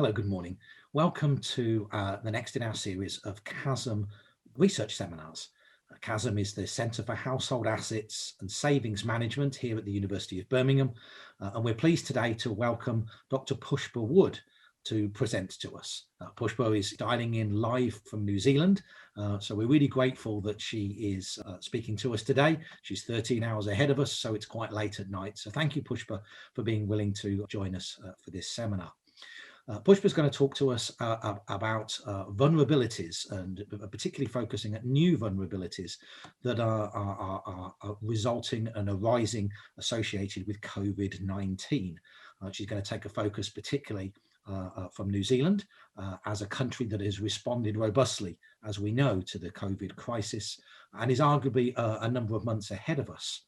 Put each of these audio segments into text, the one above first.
Hello, good morning. Welcome to the next in our series of CHASM research seminars. CHASM is the Centre for Household Assets and Savings Management here at the University of Birmingham. And we're pleased today to welcome Dr Pushpa Wood to present to us. Pushpa is dialing in live from New Zealand. So we're really grateful that she is speaking to us today. She's 13 hours ahead of us, so it's quite late at night. So thank you, Pushpa, for being willing to join us for this seminar. Pushpa is going to talk to us about vulnerabilities, and particularly focusing at new vulnerabilities that are resulting and arising associated with COVID-19. She's going to take a focus particularly from New Zealand as a country that has responded robustly, as we know, to the COVID crisis, and is arguably a number of months ahead of us.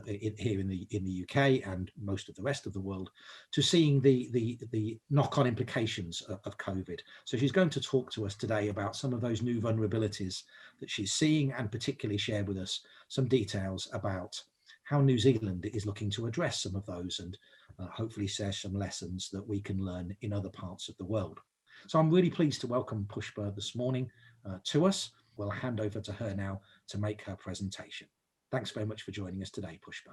Here in the UK and most of the rest of the world, to seeing the knock-on implications of COVID. So she's going to talk to us today about some of those new vulnerabilities that she's seeing, and particularly share with us some details about how New Zealand is looking to address some of those, and hopefully share some lessons that we can learn in other parts of the world. So I'm really pleased to welcome Pushpa this morning to us. We'll hand over to her now to make her presentation. Thanks very much for joining us today, Pushpa.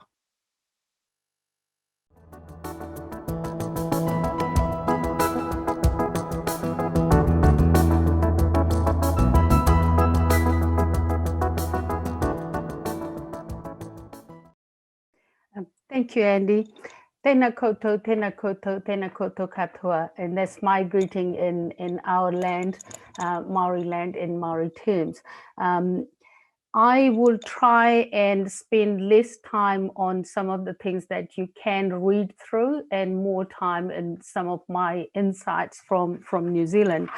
Thank you, Andy. Tēnā koutou, tēnā koutou, tēnā koutou katoa. And that's my greeting in our land, Maori land in Maori terms. I will try and spend less time on some of the things that you can read through and more time in some of my insights from New Zealand.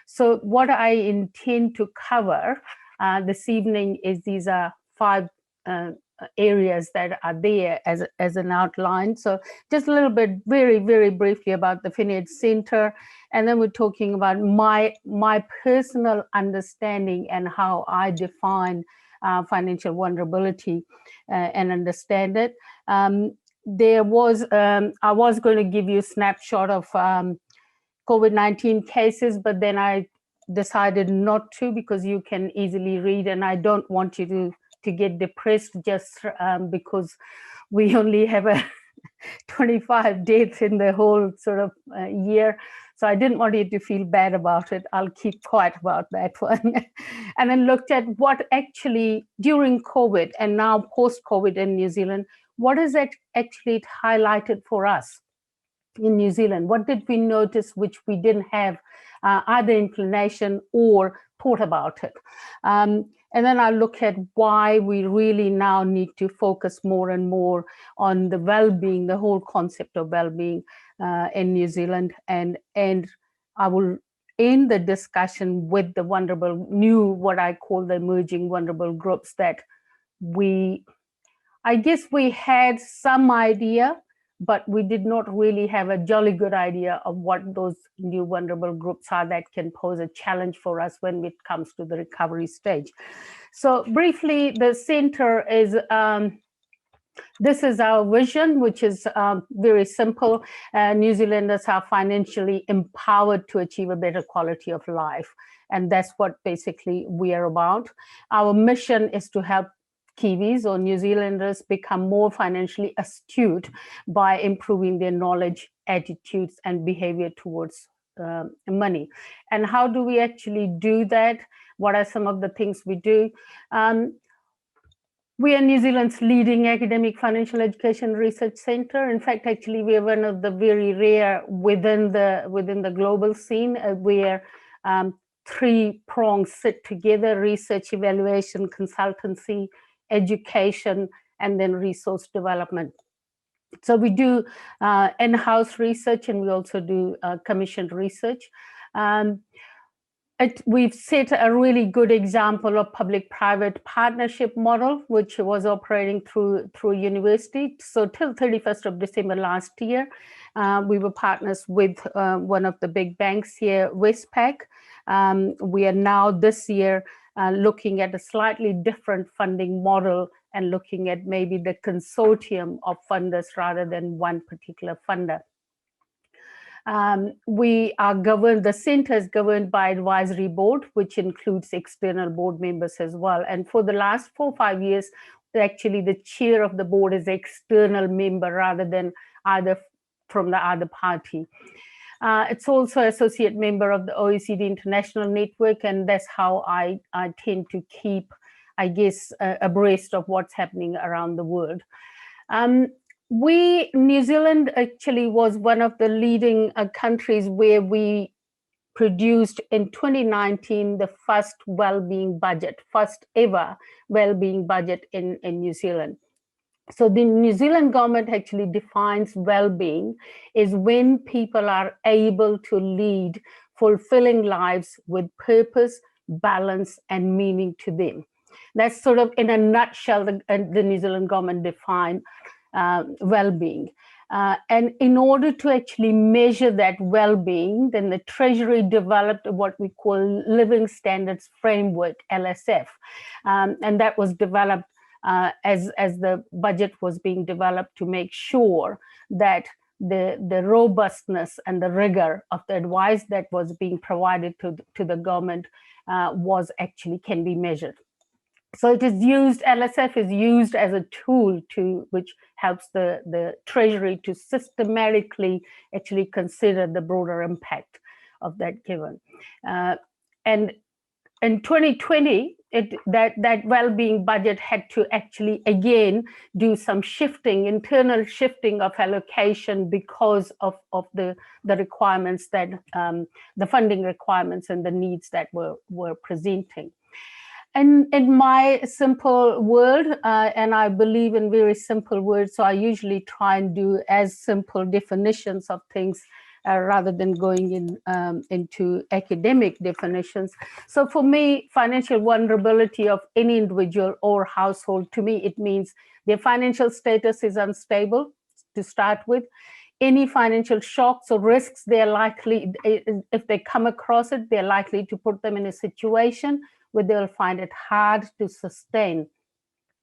So what I intend to cover this evening is these are 5 areas that are there as an outline. So just a little bit, very, very briefly about the Finhead Centre, and then we're talking about my personal understanding and how I define financial vulnerability and understand it. I was going to give you a snapshot of COVID-19 cases, but then I decided not to, because you can easily read, and I don't want you to get depressed just because we only have 25 deaths in the whole sort of year. So I didn't want you to feel bad about it. I'll keep quiet about that one. And then looked at what actually during COVID and now post-COVID in New Zealand, what is it actually highlighted for us in New Zealand? What did we notice which we didn't have either inclination or thought about it? And then I look at why we really now need to focus more and more on the well-being, the whole concept of well-being in New Zealand. And I will end the discussion with the vulnerable, what I call the emerging vulnerable groups that I guess we had some idea, but we did not really have a jolly good idea of what those new vulnerable groups are that can pose a challenge for us when it comes to the recovery stage. So briefly, the center is, this is our vision, which is very simple. New Zealanders are financially empowered to achieve a better quality of life. And that's what basically we are about. Our mission is to help Kiwis or New Zealanders become more financially astute by improving their knowledge, attitudes, and behavior towards money. And how do we actually do that? What are some of the things we do? We are New Zealand's leading academic financial education research center. In fact, actually, we are one of the very rare within the global scene where 3 prongs sit together: research, evaluation, consultancy, education, and then resource development. So we do in-house research, and we also do commissioned research. We've set a really good example of public-private partnership model, which was operating through university. So till 31st of December last year, we were partners with one of the big banks here, Westpac. We are now this year looking at a slightly different funding model and looking at maybe the consortium of funders rather than one particular funder. We are governed, the center is governed by advisory board, which includes external board members as well. And for the last 4 or 5 years, actually the chair of the board is external member rather than either from the other party. It's also associate member of the OECD International Network, and that's how I tend to keep, I guess, abreast of what's happening around the world. New Zealand actually was one of the leading countries where we produced in 2019 the first well-being budget, first ever well-being budget in New Zealand. So the New Zealand government actually defines well-being is when people are able to lead fulfilling lives with purpose, balance, and meaning to them. That's sort of in a nutshell the New Zealand government defined well-being. And in order to actually measure that well-being, then the Treasury developed what we call Living Standards Framework, LSF. And that was developed as the budget was being developed to make sure that the robustness and the rigor of the advice that was being provided to the government was actually can be measured. So it is used, LSF is used as a tool which helps the Treasury to systematically actually consider the broader impact of that given. And in 2020, that well-being budget had to actually again do some shifting, internal shifting of allocation because of the requirements that the funding requirements and the needs that were presenting. And in my simple world, and I believe in very simple words, so I usually try and do as simple definitions of things rather than going into academic definitions. So for me, financial vulnerability of any individual or household, to me, it means their financial status is unstable to start with. Any financial shocks or risks, they're likely, if they come across it, they're likely to put them in a situation where they'll find it hard to sustain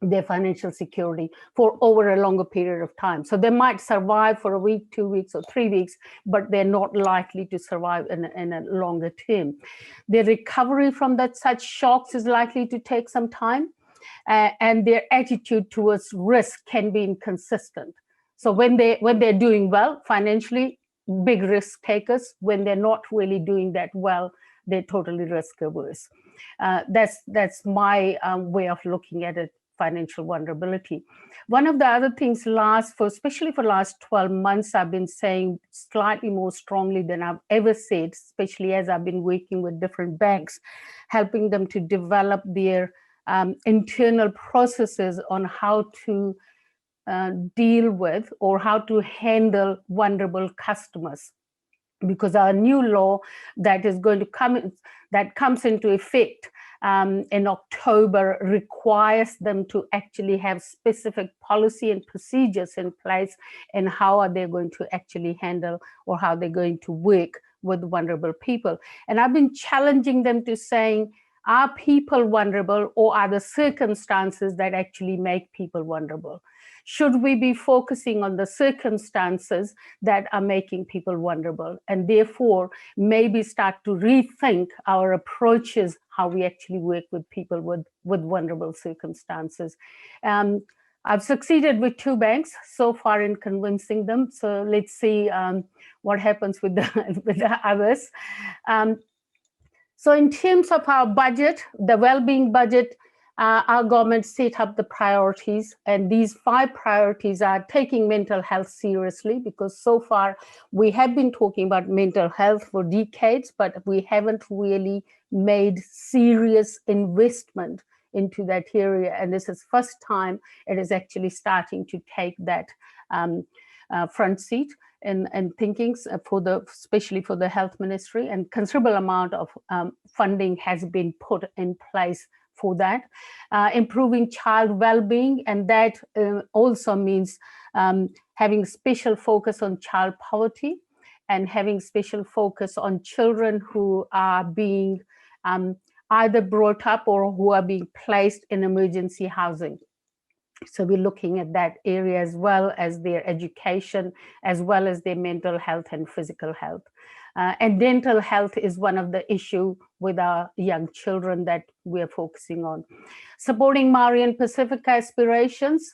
their financial security for over a longer period of time. So they might survive for a week, 2 weeks, or 3 weeks, but they're not likely to survive in a longer term. Their recovery from such shocks is likely to take some time, and their attitude towards risk can be inconsistent. So when they're doing well financially, big risk takers. When they're not really doing that well, they're totally risk averse. That's my way of looking at it, financial vulnerability. One of the other things especially for the last 12 months, I've been saying slightly more strongly than I've ever said, especially as I've been working with different banks, helping them to develop their internal processes on how to deal with or how to handle vulnerable customers. Because our new law that is going to come, that comes into effect in October, requires them to actually have specific policy and procedures in place, and how are they going to actually handle or how they're going to work with vulnerable people. And I've been challenging them to saying, are people vulnerable, or are the circumstances that actually make people vulnerable? Should we be focusing on the circumstances that are making people vulnerable, and therefore maybe start to rethink our approaches, how we actually work with people with vulnerable circumstances? I've succeeded with 2 banks so far in convincing them. So let's see what happens with the others. So in terms of our budget, the well-being budget, our government set up the priorities, and these 5 priorities are taking mental health seriously, because so far we have been talking about mental health for decades, but we haven't really made serious investment into that area. And this is first time it is actually starting to take that front seat and thinkings especially for the health ministry, and considerable amount of funding has been put in place for that. Improving child well-being, and that also means having special focus on child poverty, and having special focus on children who are being either brought up or who are being placed in emergency housing. So we're looking at that area as well as their education, as well as their mental health and physical health. And dental health is one of the issue with our young children that we're focusing on. Supporting Maori and Pacifica aspirations,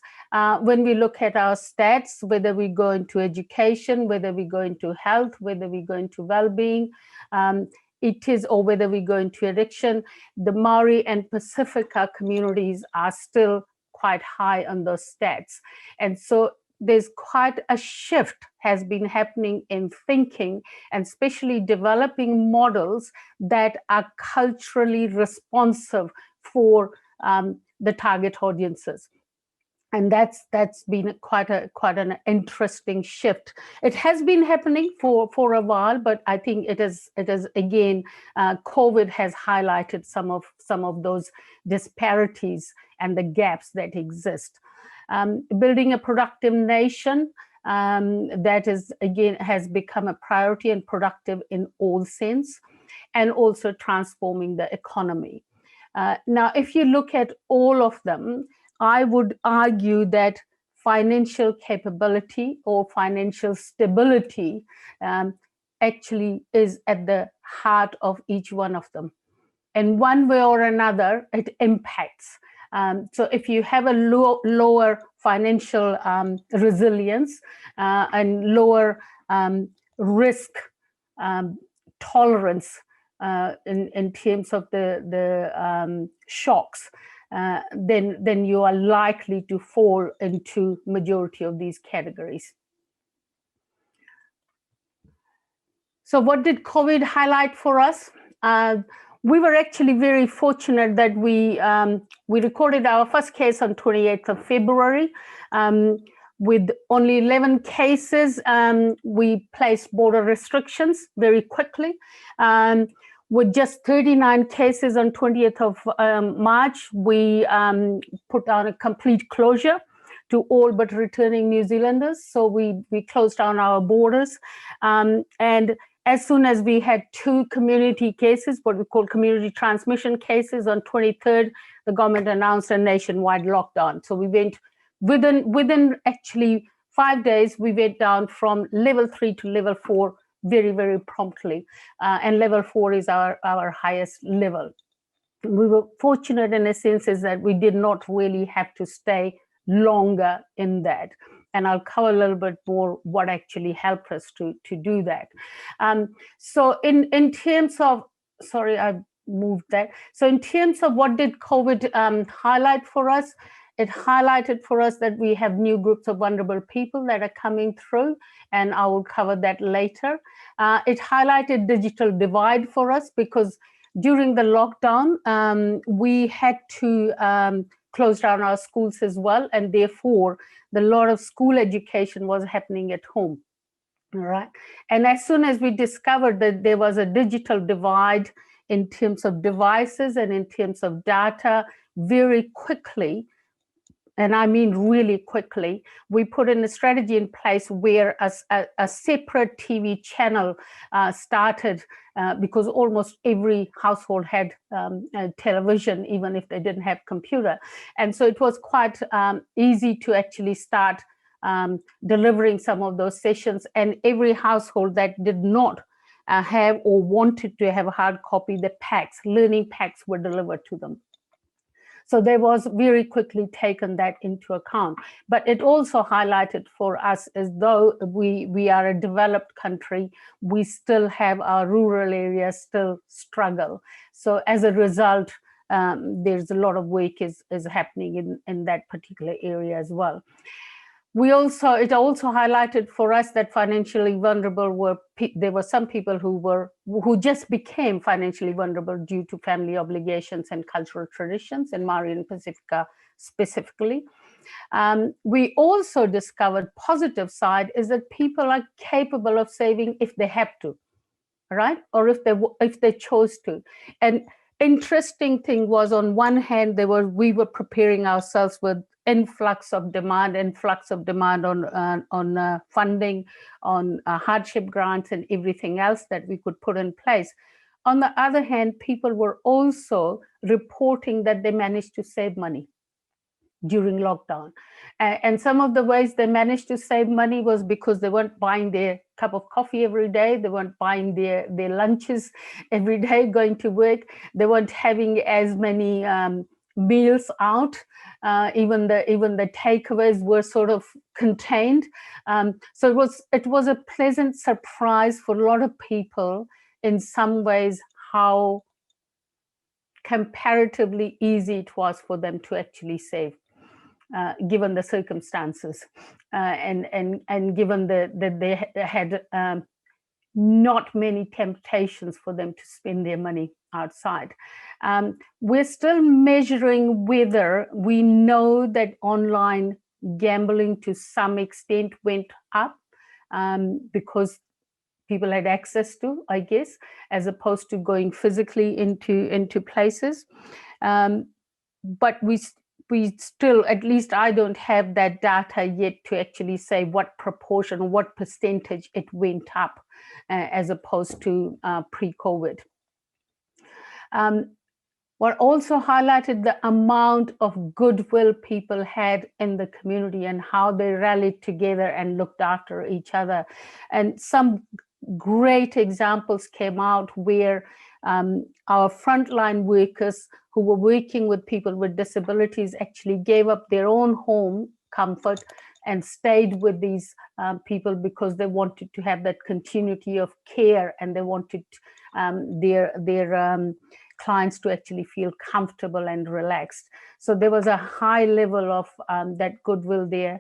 when we look at our stats, whether we go into education, whether we go into health, whether we go into well-being, or whether we go into addiction, the Maori and Pacifica communities are still quite high on those stats. And so there's quite a shift has been happening in thinking, and especially developing models that are culturally responsive for the target audiences. And that's been quite an interesting shift. It has been happening for a while, but I think it is again, COVID has highlighted some of those disparities and the gaps that exist. Building a productive nation, that is again has become a priority, and productive in all sense, and also transforming the economy. Now, if you look at all of them, I would argue that financial capability or financial stability actually is at the heart of each one of them. And one way or another, it impacts. So if you have a lower financial resilience and lower risk tolerance in terms of the shocks, then you are likely to fall into majority of these categories. So what did COVID highlight for us? We were actually very fortunate that we recorded our first case on 28th of February. With only 11 cases, we placed border restrictions very quickly. With just 39 cases on 20th of March, we put down a complete closure to all but returning New Zealanders. So we closed down our borders. And as soon as we had 2 community cases, what we call community transmission cases, on 23rd, the government announced a nationwide lockdown. So we went within actually 5 days, we went down from level 3 to level 4 very, very promptly. And level 4 is our highest level. We were fortunate in a sense is that we did not really have to stay longer in that. And I'll cover a little bit more what actually helped us to do that. So in terms of, sorry, I moved that. So in terms of what did COVID highlight for us, it highlighted for us that we have new groups of vulnerable people that are coming through, and I will cover that later. It highlighted digital divide for us because during the lockdown, we had to close down our schools as well, and therefore a lot of school education was happening at home. All right. And as soon as we discovered that there was a digital divide in terms of devices and in terms of data, very quickly, and I mean really quickly, we put in a strategy in place where a separate TV channel started because almost every household had a television, even if they didn't have computer. And so it was quite easy to actually start delivering some of those sessions. And every household that did not have or wanted to have a hard copy, the packs, learning packs were delivered to them. So there was very quickly taken that into account. But it also highlighted for us, as though we are a developed country, we still have our rural areas still struggle. So as a result, there's a lot of work is happening in that particular area as well. It also highlighted for us that financially vulnerable there were some people who just became financially vulnerable due to family obligations and cultural traditions, in Maori and Pacifica specifically. We also discovered positive side is that people are capable of saving if they have to, right? Or if they chose to. And interesting thing was, on one hand, we were preparing ourselves with influx of demand on funding, on hardship grants and everything else that we could put in place. On the other hand, people were also reporting that they managed to save money. during lockdown. And some of the ways they managed to save money was because they weren't buying their cup of coffee every day, they weren't buying their lunches every day going to work, they weren't having as many meals out, even the takeaways were sort of contained. So it was a pleasant surprise for a lot of people in some ways how comparatively easy it was for them to actually save, given the circumstances, and given that they had not many temptations for them to spend their money outside. We're still measuring whether we know that online gambling to some extent went up because people had access to, I guess, as opposed to going physically into places. But we still, at least I don't have that data yet to actually say what proportion, what percentage it went up as opposed to pre-COVID. What also highlighted the amount of goodwill people had in the community and how they rallied together and looked after each other. And some great examples came out where our frontline workers who were working with people with disabilities actually gave up their own home comfort and stayed with these people because they wanted to have that continuity of care, and they wanted their clients to actually feel comfortable and relaxed. So there was a high level of that goodwill there.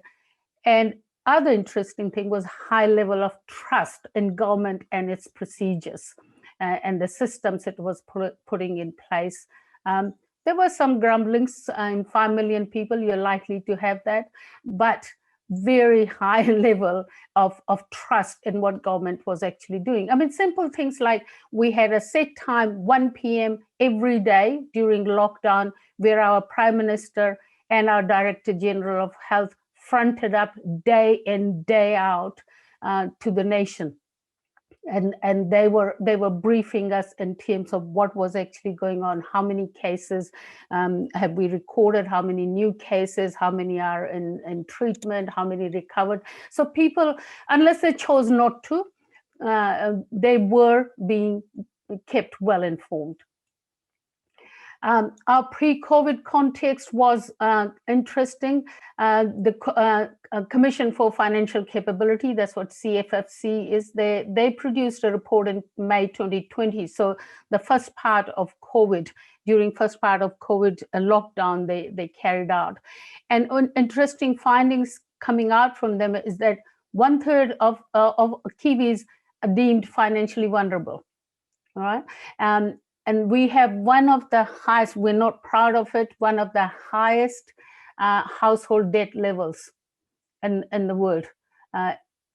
And other interesting thing was high level of trust in government and its procedures and the systems it was putting in place. There were some grumblings in 5 million people, you're likely to have that, but very high level of trust in what government was actually doing. I mean, simple things like we had a set time, 1 p.m. every day during lockdown, where our Prime Minister and our Director General of Health fronted up day in, day out to the nation. And they were briefing us in terms of what was actually going on, how many cases have we recorded, how many new cases, how many are in treatment, how many recovered. So people, unless they chose not to, they were being kept well informed. Our pre-COVID context was interesting. The Commission for Financial Capability, that's what CFFC is, they produced a report in May 2020. So the first part of COVID, during first part of COVID lockdown, they carried out. And interesting findings coming out from them is that 1/3 of Kiwis are deemed financially vulnerable, all right? And we have one of the highest, we're not proud of it, one of the highest household debt levels in the world,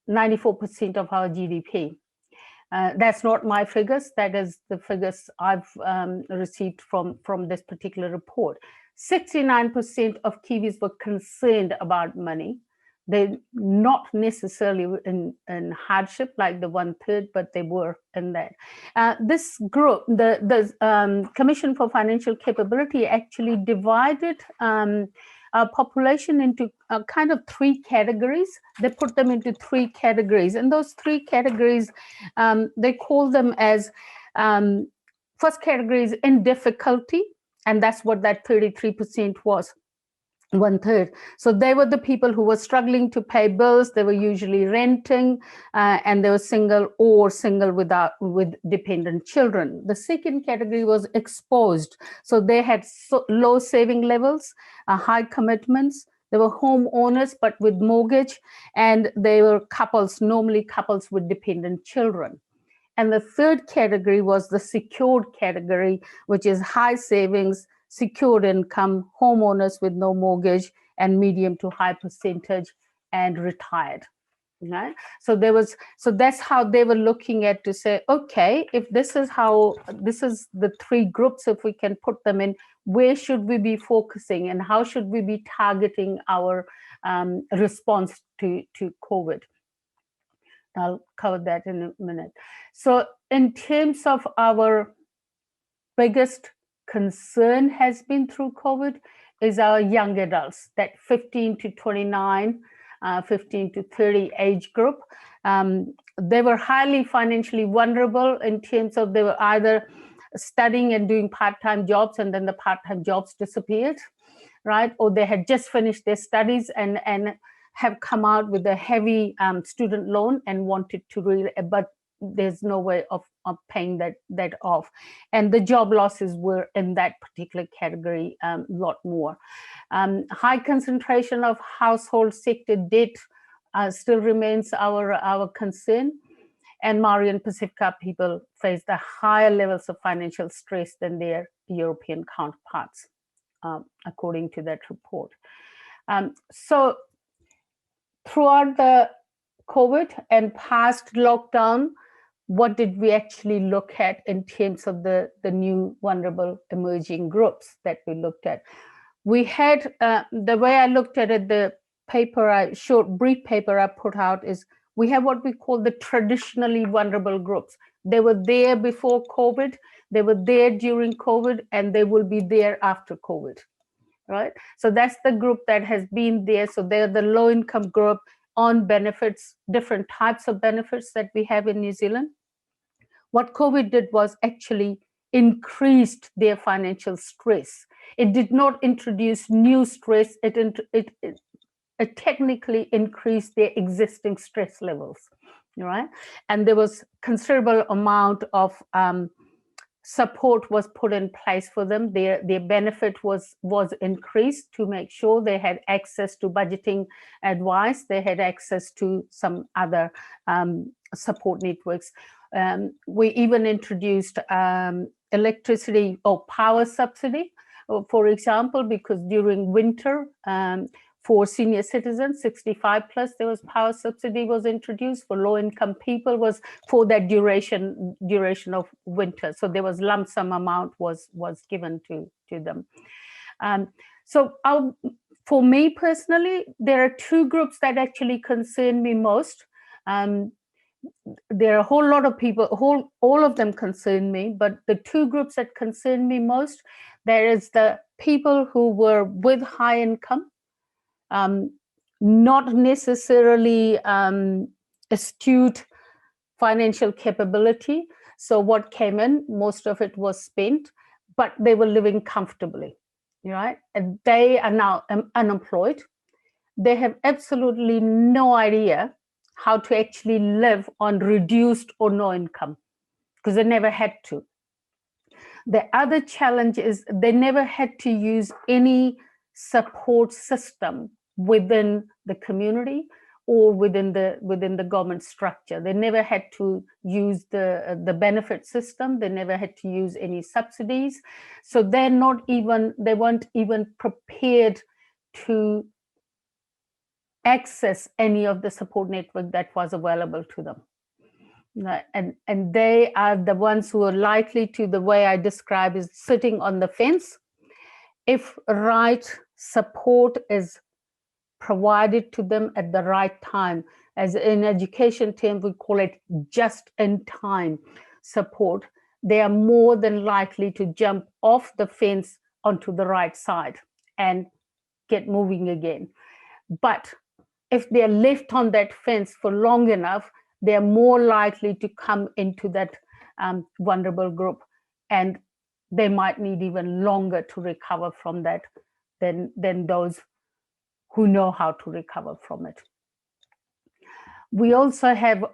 94% of our GDP. That's not my figures, that is the figures I've received from this particular report. 69% of Kiwis were concerned about money. They're not necessarily in hardship like the 1/3, but they were in that. This group, the Commission for Financial Capability, actually divided our population into kind of 3 categories. They put them into 3 categories, and those 3 categories, they call them as, first category is in difficulty, and that's what that 33% was. 1/3. So they were the people who were struggling to pay bills. They were usually renting, and they were single with dependent children. The second category was exposed. So they had low saving levels, high commitments. They were homeowners, but with mortgage, and they were couples, normally couples with dependent children. And the third category was the secured category, which is high savings, secured income, homeowners with no mortgage, and medium to high percentage, and retired. Right? So that's how they were looking at, to say, okay, if this is the 3 groups, if we can put them in, where should we be focusing and how should we be targeting our response to COVID? I'll cover that in a minute. So in terms of our biggest concern has been through COVID is our young adults, that 15 to 29, 15 to 30 age group. They were highly financially vulnerable in terms of they were either studying and doing part-time jobs, and then the part-time jobs disappeared, right? Or they had just finished their studies and have come out with a heavy student loan and wanted to really, but there's no way of paying that off. And the job losses were in that particular category a lot more. High concentration of household sector debt still remains our concern. And Maori and Pacifica people face the higher levels of financial stress than their European counterparts, according to that report. So throughout the COVID and past lockdown, what did we actually look at in terms of the new vulnerable emerging groups that we looked at? We had, the way I looked at it, the paper, brief paper I put out is, we have what we call the traditionally vulnerable groups. They were there before COVID, they were there during COVID, and they will be there after COVID, right? So that's the group that has been there. So they're the low income group on benefits, different types of benefits that we have in New Zealand. What COVID did was actually increased their financial stress. It did not introduce new stress, it technically increased their existing stress levels, right? And there was considerable amount of support was put in place for them. Their benefit was increased to make sure they had access to budgeting advice. They had access to some other support networks. We even introduced electricity or power subsidy, for example, because during winter, for senior citizens, 65 plus, there was power subsidy was introduced. For low income people was for that duration of winter. So there was lump sum amount was given to them. So for me personally, there are two groups that actually concern me most. There are a whole lot of people, all of them concern me, but the two groups that concern me most, there is the people who were with high income, not necessarily astute financial capability. So what came in, most of it was spent, but they were living comfortably, right? And they are now unemployed. They have absolutely no idea how to actually live on reduced or no income, because they never had to. The other challenge is they never had to use any support system within the community or within the government structure. They never had to use the benefit system. They never had to use any subsidies. So they weren't even prepared to access any of the support network that was available to them. And they are the ones who are likely to, the way I describe is sitting on the fence. If right support is provided to them at the right time, as in education terms, we call it just in time support, they are more than likely to jump off the fence onto the right side and get moving again. But if they're left on that fence for long enough, they're more likely to come into that vulnerable group, and they might need even longer to recover from that than those who know how to recover from it. We also have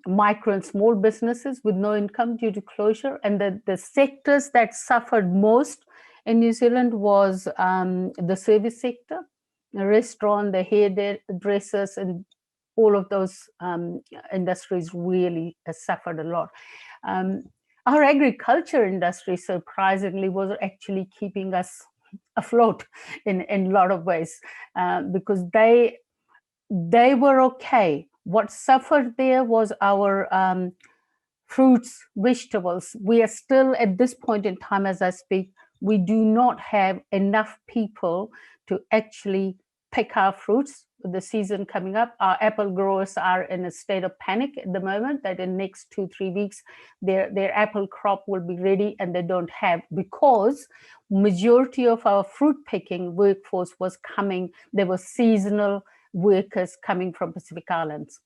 micro and small businesses with no income due to closure, and the sectors that suffered most in New Zealand was the service sector, the restaurant, the hairdressers, and all of those industries really suffered a lot. Our agriculture industry, surprisingly, was actually keeping us afloat in a lot of ways, because they were okay. What suffered there was our fruits, vegetables. We are still at this point in time, as I speak, we do not have enough people to actually pick our fruits. the season coming up. Our apple growers are in a state of panic at the moment that in next 2-3 weeks their apple crop will be ready, and they don't have, because majority of our fruit picking workforce was coming. There were seasonal workers coming from Pacific Islands,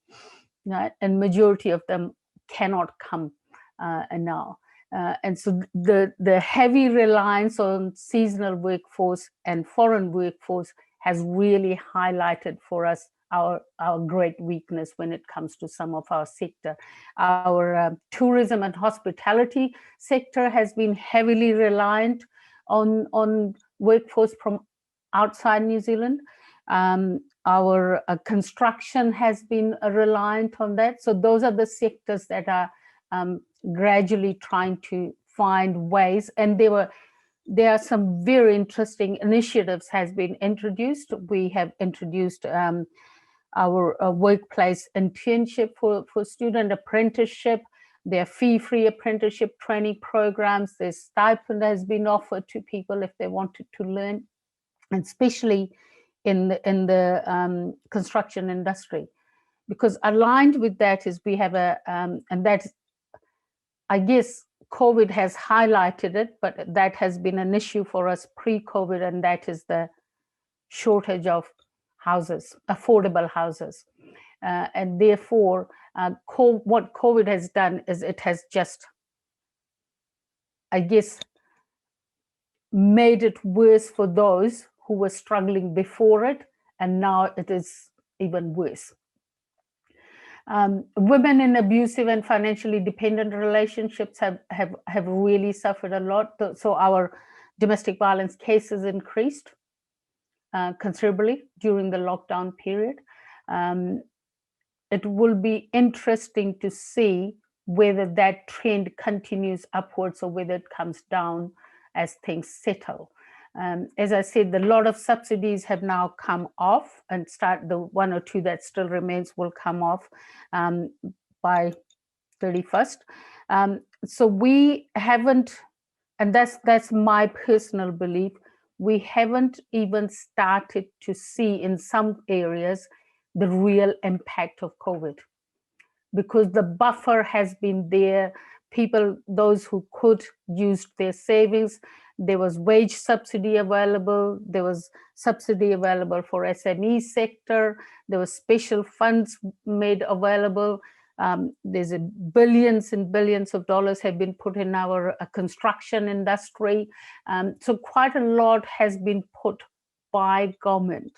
right? And majority of them cannot come now. And so the heavy reliance on seasonal workforce and foreign workforce has really highlighted for us our great weakness when it comes to some of our sector. Our tourism and hospitality sector has been heavily reliant on workforce from outside New Zealand. Our construction has been reliant on that. So those are the sectors that are gradually trying to find ways, and there are some very interesting initiatives has been introduced. We have introduced our workplace internship for student apprenticeship. There are fee-free apprenticeship training programs. Their stipend has been offered to people if they wanted to learn, and especially in the construction industry, because aligned with that is we have a and that's, I guess COVID has highlighted it, but that has been an issue for us pre-COVID, and that is the shortage of houses, affordable houses. And therefore, what COVID has done is it has just, I guess, made it worse for those who were struggling before it, and now it is even worse. Women in abusive and financially dependent relationships have really suffered a lot. So our domestic violence cases increased considerably during the lockdown period. It will be interesting to see whether that trend continues upwards or whether it comes down as things settle. As I said, a lot of subsidies have now come off, and the 1 or 2 that still remains will come off by 31st. So we haven't, and that's my personal belief, we haven't even started to see in some areas the real impact of COVID, because the buffer has been there. People, those who could, used their savings. There was wage subsidy available. There was subsidy available for SME sector. There was special funds made available. There's billions and billions of dollars have been put in our construction industry. So quite a lot has been put by government.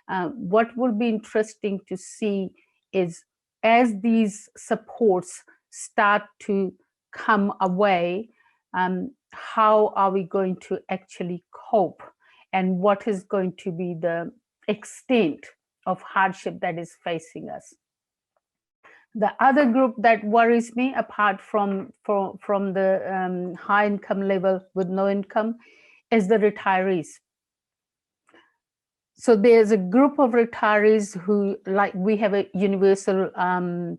What will be interesting to see is, as these supports start to come away, how are we going to actually cope, and what is going to be the extent of hardship that is facing us. The other group that worries me, apart from the high income level with no income, is the retirees. So there's a group of retirees who, like, we have a universal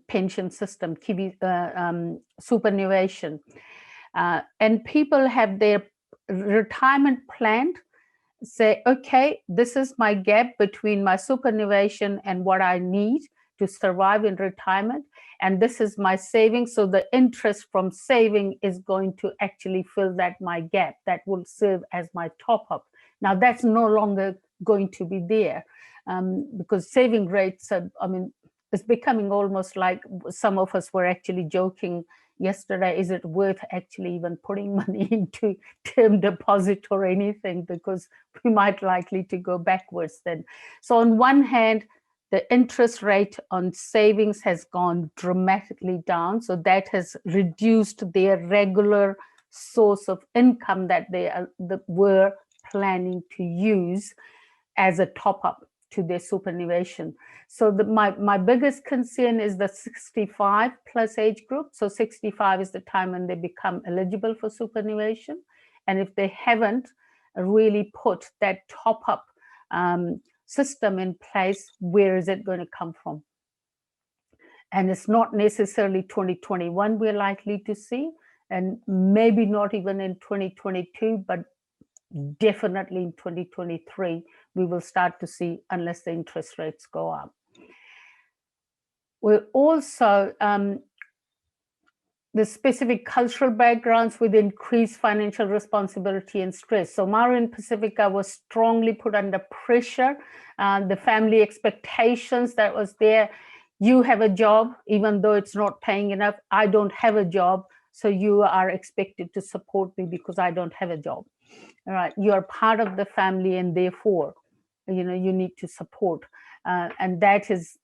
pension system, superannuation, and people have their retirement plan, say, okay, this is my gap between my superannuation and what I need to survive in retirement, and this is my savings. So the interest from saving is going to actually fill my gap. That will serve as my top up. Now that's no longer going to be there, because saving rates are, it's becoming almost like, some of us were actually joking yesterday, is it worth actually even putting money into term deposit or anything, because we might likely to go backwards then. So on one hand, the interest rate on savings has gone dramatically down, so that has reduced their regular source of income that they were planning to use as a top-up to their superannuation. So my biggest concern is the 65 plus age group. So 65 is the time when they become eligible for superannuation. And if they haven't really put that top-up system in place, where is it going to come from? And it's not necessarily 2021 we're likely to see, and maybe not even in 2022, but definitely in 2023, we will start to see, unless the interest rates go up. We're also the specific cultural backgrounds with increased financial responsibility and stress. So Maori and Pacifica was strongly put under pressure. The family expectations that was there, you have a job, even though it's not paying enough. I don't have a job, so you are expected to support me because I don't have a job. All right, you are part of the family, and therefore, you know, you need to support. And that has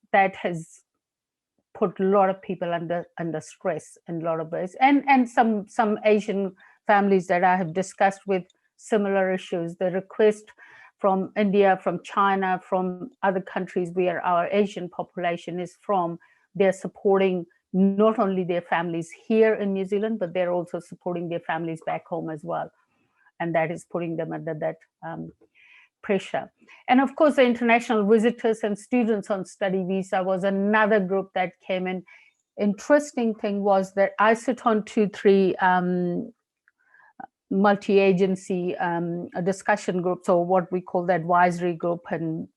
put a lot of people under stress in a lot of ways, and some Asian families that I have discussed with similar issues. The request from India, from China, from other countries where our Asian population is from, they're supporting not only their families here in New Zealand, but they're also supporting their families back home as well, and that is putting them under that pressure. And of course, the international visitors and students on study visa was another group that came in. Interesting thing was that I sit on 2-3 multi-agency discussion groups, or what we call the advisory group, and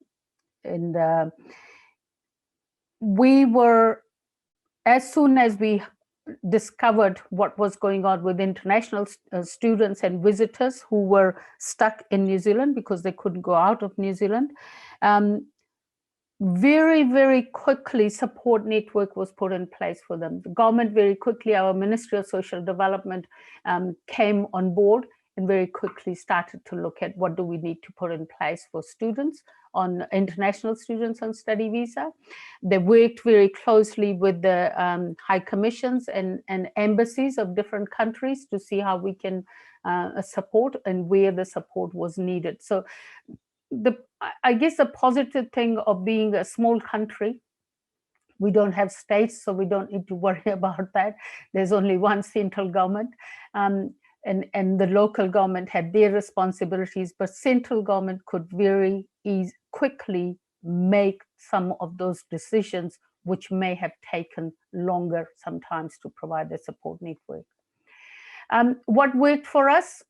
we were, as soon as we discovered what was going on with international students and visitors who were stuck in New Zealand because they couldn't go out of New Zealand, very, very quickly support network was put in place for them. The government very quickly, our Ministry of Social Development came on board and very quickly started to look at what do we need to put in place for students, on international students on study visa. They worked very closely with the high commissions and embassies of different countries to see how we can support and where the support was needed. So I guess the positive thing of being a small country, we don't have states, so we don't need to worry about that. There's only one central government. And the local government had their responsibilities, but central government could very quickly make some of those decisions, which may have taken longer sometimes to provide the support network. What worked for us?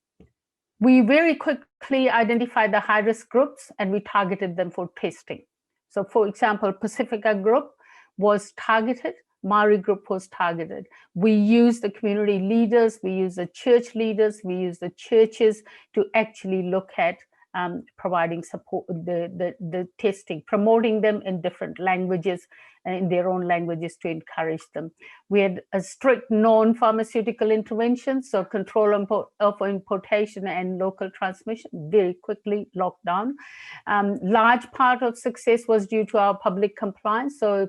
We very quickly identified the high-risk groups and we targeted them for testing. So for example, Pacifica group was targeted, Maori group was targeted. We used the community leaders, we used the church leaders, we used the churches to actually look at providing support, the testing, promoting them in different languages, in their own languages to encourage them. We had a strict non-pharmaceutical intervention, so control of importation and local transmission, very quickly locked down. Large part of success was due to our public compliance. So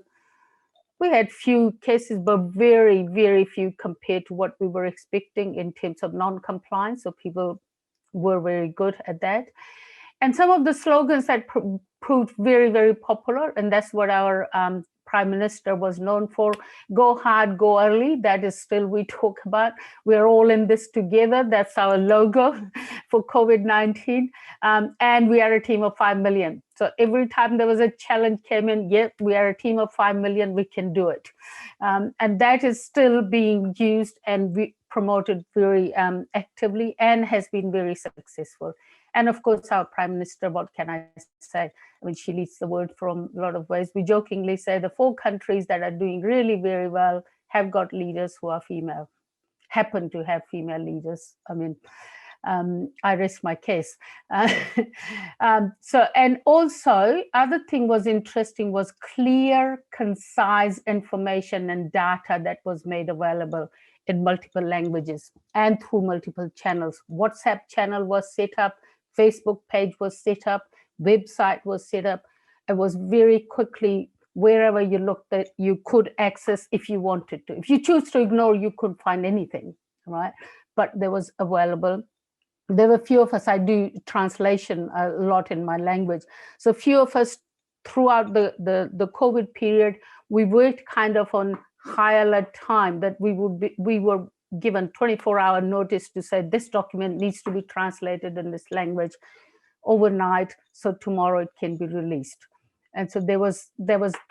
we had few cases, but very, very few compared to what we were expecting in terms of non-compliance. So people were very good at that. And some of the slogans that proved very, very popular, and that's what our Prime Minister was known for: go hard, go early. That is still we talk about. We're all in this together. That's our logo for COVID-19. And we are a team of 5 million. So every time there was a challenge came in, yep, we are a team of 5 million, we can do it. And that is still being used and promoted very actively and has been very successful. And of course, our Prime Minister, what can I say? I mean, she leads the world from a lot of ways. We jokingly say the 4 countries that are doing really very well have got leaders who are female, happen to have female leaders. I mean, I rest my case. So, and also, other thing was interesting was clear, concise information and data that was made available in multiple languages and through multiple channels. WhatsApp channel was set up, Facebook page was set up, website was set up. It was very quickly, wherever you looked at, you could access if you wanted to. If you choose to ignore, you couldn't find anything, right? But there was available. There were few of us, I do translation a lot in my language. So few of us throughout the COVID period, we worked kind of on high alert time that we were given 24-hour notice to say this document needs to be translated in this language overnight, so tomorrow it can be released. And so there was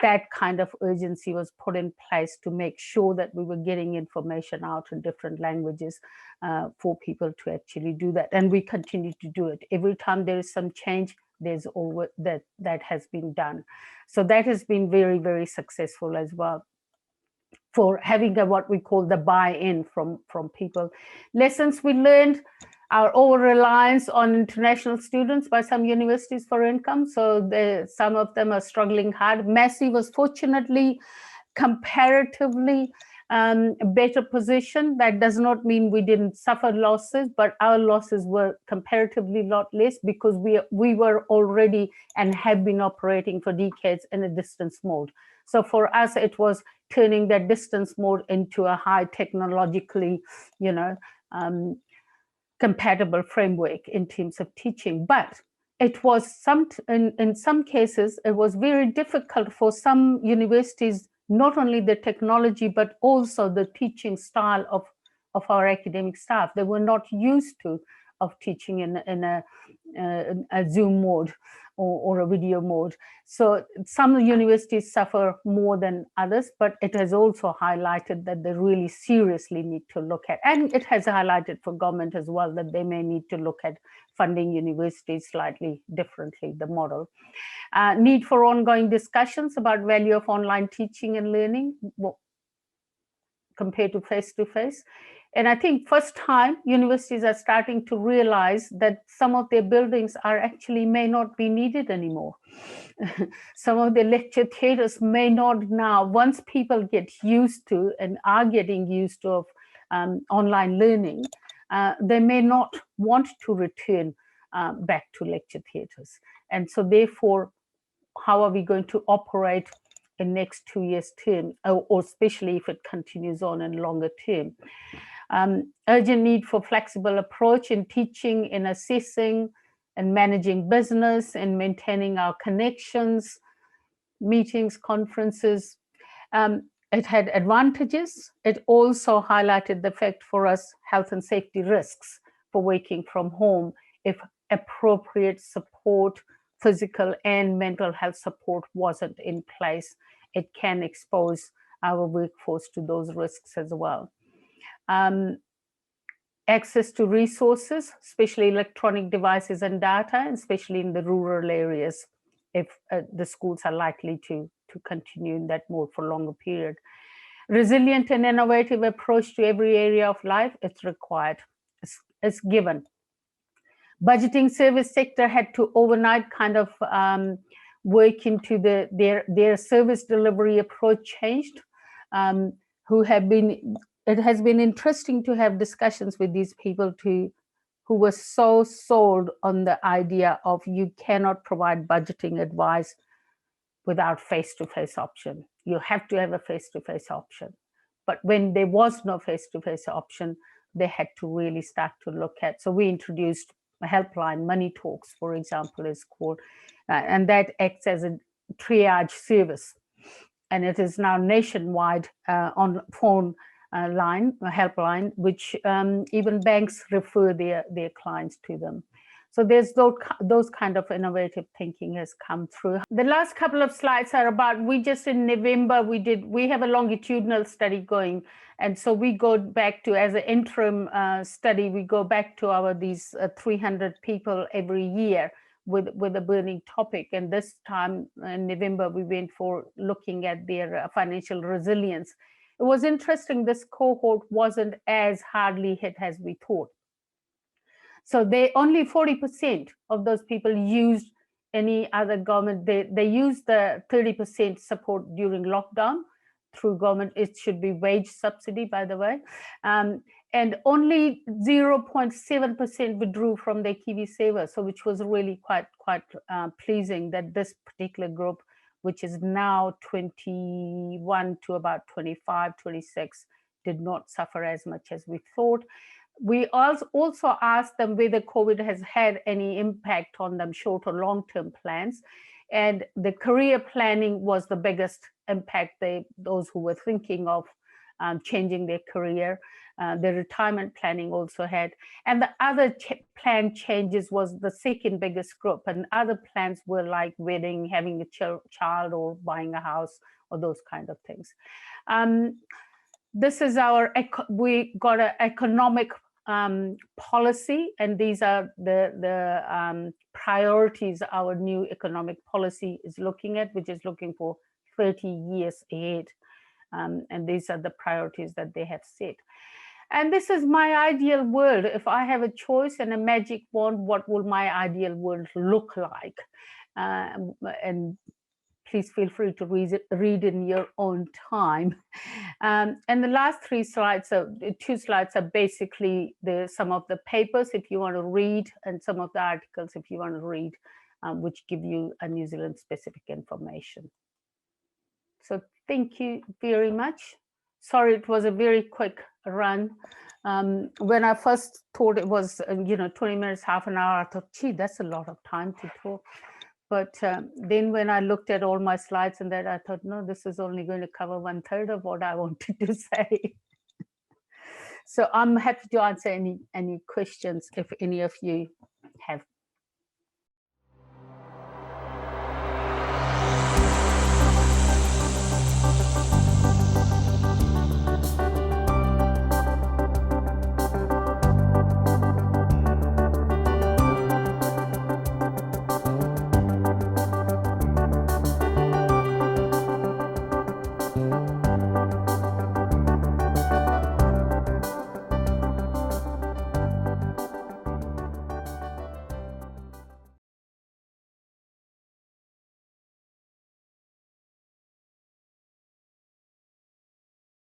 that kind of urgency was put in place to make sure that we were getting information out in different languages for people to actually do that. And we continue to do it. Every time there is some change, there's always that has been done. So that has been very, very successful as well, for having what we call the buy-in from people. Lessons we learned: our over-reliance on international students by some universities for income. So some of them are struggling hard. Massey was fortunately comparatively better position. That does not mean we didn't suffer losses, but our losses were comparatively a lot less because we were already and have been operating for decades in a distance mode. So for us, it was turning that distance mode into a high technologically, compatible framework in terms of teaching. But it was in some cases, it was very difficult for some universities, not only the technology, but also the teaching style of our academic staff. They were not used to of teaching in a Zoom mode or a video mode. So some universities suffer more than others, but it has also highlighted that they really seriously need to look at, and it has highlighted for government as well, that they may need to look at funding universities slightly differently, the model. Need for ongoing discussions about value of online teaching and learning compared to face-to-face. And I think first time universities are starting to realize that some of their buildings are actually may not be needed anymore. Some of the lecture theaters may not now, once people get used to and are getting used to online learning, they may not want to return back to lecture theaters. And so therefore, how are we going to operate in next 2 years term, or especially if it continues on in longer term? Urgent need for flexible approach in teaching, in assessing and managing business, and maintaining our connections, meetings, conferences. It had advantages. It also highlighted the fact for us, health and safety risks for working from home. If appropriate support, physical and mental health support wasn't in place, it can expose our workforce to those risks as well. Access to resources, especially electronic devices and data, especially in the rural areas, if the schools are likely to continue in that mode for longer period. Resilient and innovative approach to every area of life, it's required, it's given. Budgeting service sector had to overnight kind of work into their service delivery approach changed. It has been interesting to have discussions with these people who were so sold on the idea of you cannot provide budgeting advice without face-to-face option. You have to have a face-to-face option. But when there was no face-to-face option, they had to really start to look at. So we introduced a helpline, Money Talks, for example, is called, and that acts as a triage service. And it is now nationwide on phone helpline, which even banks refer their clients to them. So there's those kind of innovative thinking has come through. The last couple of slides are about, in November, we have a longitudinal study going. And so we go back to, as an interim study, we go back to these 300 people every year with a burning topic. And this time in November, we went for looking at their financial resilience. It was interesting, this cohort wasn't as hardly hit as we thought. So only 40% of those people used any other government. They used the 30% support during lockdown through government. It should be wage subsidy, by the way. And only 0.7% withdrew from their KiwiSaver, so which was really quite pleasing that this particular group, which is now 21 to about 25, 26, did not suffer as much as we thought. We also asked them whether COVID has had any impact on them, short or long-term plans. And the career planning was the biggest impact, those who were thinking of changing their career. The retirement planning also had, and the other plan changes was the second biggest group, and other plans were like wedding, having a child, or buying a house, or those kind of things. This is our, we got an economic policy, and these are the priorities our new economic policy is looking at, which is looking for 30 years ahead. And these are the priorities that they have set. And this is my ideal world. If I have a choice and a magic wand, what will my ideal world look like? And please feel free to read in your own time. And the last two slides are basically some of the papers, if you want to read, and some of the articles, if you want to read, which give you a New Zealand specific information. So thank you very much. Sorry, it was a very quick run. When I first thought it was, 20 minutes, half an hour, I thought, gee, that's a lot of time to talk. But then when I looked at all my slides and that, I thought, no, this is only going to cover 1/3 of what I wanted to say. So I'm happy to answer any questions if any of you have